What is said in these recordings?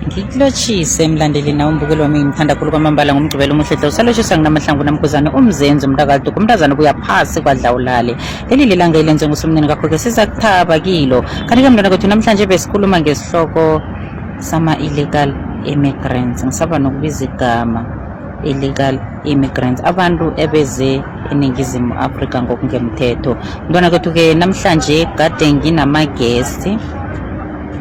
Ngikulochise emlandeli nawe umbukeli wami ngimthanda kakhulu kwamambala ngomgqibelo omuhle hle usalotshisa nginamahlangu namkhuzane umzenzi umntakade kumntazana ubuya phasi kwadlawulale leli lilanga elenze ngusomnini kakho-ke siza kuthaba kilo kanti-ke mntwana kwethu namhlanje besikhuluma ngesihloko sama-illegal immigrants ngisaba nokubiza igama illegal immigrants abantu ebeze eningizimu Afrika ngokungemthetho mntwana kwethu-ke namhlanje kade nginamagesti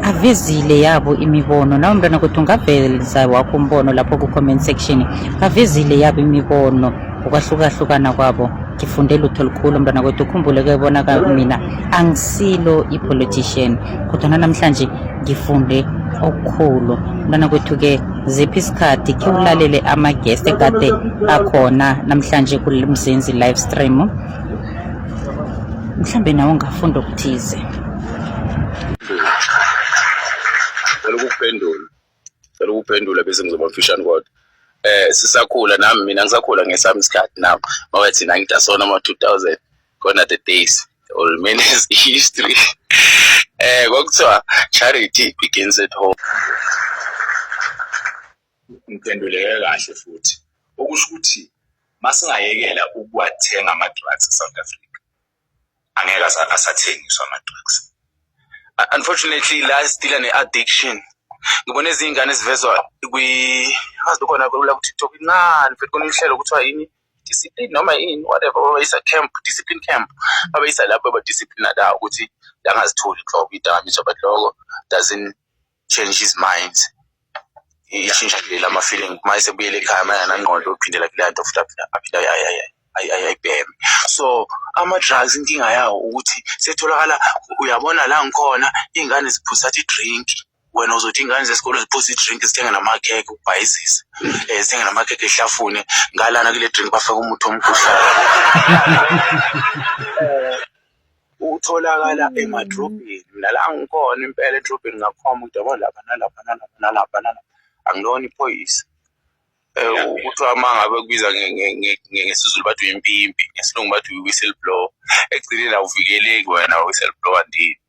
avezile yabo imibono nawe mntwana kwethu ungaveza wakho umbono lapho ku-comment section bavezile yabo imibono ukwahlukahlukana kwabo ngifunde lutho lukhulu mntwana kwethu ukhumbule-ke bona mina angisilo i-politician kodwa namhlanje ngifunde okukhulu mntwana kwethu-ke ziphi isikhathi khe ulalele ama-guest ekade akhona namhlanje kuMzinzi live stream mhlambe nawe ungafunda okuthize. Ukuphendula bese ngizobafishane kodwa sisakhula nami mina ngisakhula ngesami isikhathi nami mawethu nangitasona ama-2000 gone are the days all remain as history kwakuthiwa charity begins at home. Ngiphenduleke kahle futhi okusho ukuthi masingayekela ukuwathenga ama-drugs eSouth Africa angeke asathengiswa ama-drugs. Unfortunately la sidila ne-addiction ngibona izingane ezivezwa khona ku TikTok incane futhi khona ihlelo kuthiwa yini discipline noma yini whatever bayisa camp discipline camp abayisa lapho abadiscipline la ukuthi angazitholi inhlobo idamage but lokho doesn't change his mind ishintsha nje ama feeling mayise buyele ekhaya manje nangqondo uphindela kule nto futhi aphinda ayibheme. So ama-drugs inkinga yawo ukuthi setholakala uyabona la ngikhona ingane ziphuza i-drink wena uzothi ingane zesikole ziphuza i-drink zithenga namakhekhe ukubhayizisa zithenga namakhekhe ehlafune ngalana kule drink bafaka umuthi omkhuhlane utholakala emadrobheni mina la ngikhona impela edrobheni ngakhoma ukuthi yabona lapha angilona iphoyisa kuthiwa uma ngabe kubiza ngesizulu bathi uyimpimpi ngesilungu bathi uyi-whistleblower ekugcineni awuvikeleki wena whistleblower ndini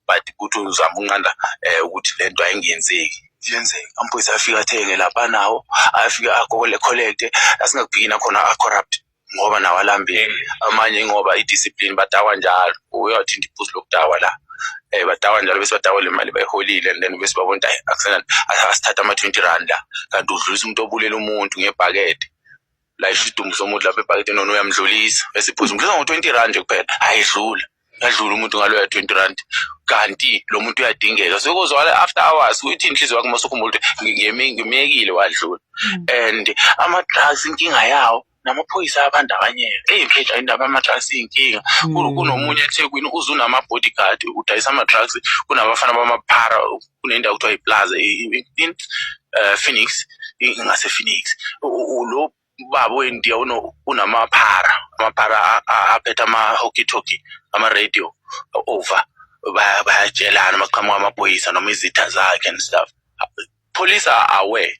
but kuthi uzama unqanda ukuthi le nto ayingenzeki yenzeka amaphoyisa afika athenge lapha nawo afika collect asingakubhikina khona a-corrupt ngoba nawo alambile amanye ngoba i-discipline badawa njalo uyawuthinta iphuzu lokudawa la badawa njalo bese badawela imali bayiholile and then bese babona ukuthi asithatha ama-20 rand la kanti udlulisa umuntu obulela umuntu ngebhakede la isho idumbu somuntu lapha ebhakede nona uyamdlulisa bese iphuzu ngidlulisa ngo-20 rand kuphela ayidlula yadlula umuntu ngalo ya 20 rand kanti lo muntu uyadingeka sekuzwala after hours uyithi inhliziyo yakho masukhumbula ukuthi ngimekile wadlula and ama-drugs inkinga yawo namaphoyisa abandakanyeka imphetha indaba ama-drugs inkinga kunomunye eThekwini uzunama-bodyguard udayisa ama-drugs kunabafana bamaphara kunendawo kuthiwa iplaza Phoenix ingase-Phoenix lo baba wendiya unamaphara aphethe ama-hockey-talkie ama-radio over bayatshelana maqhamuka amaphoyisa noma izitha zakhe and stuff. Police are aware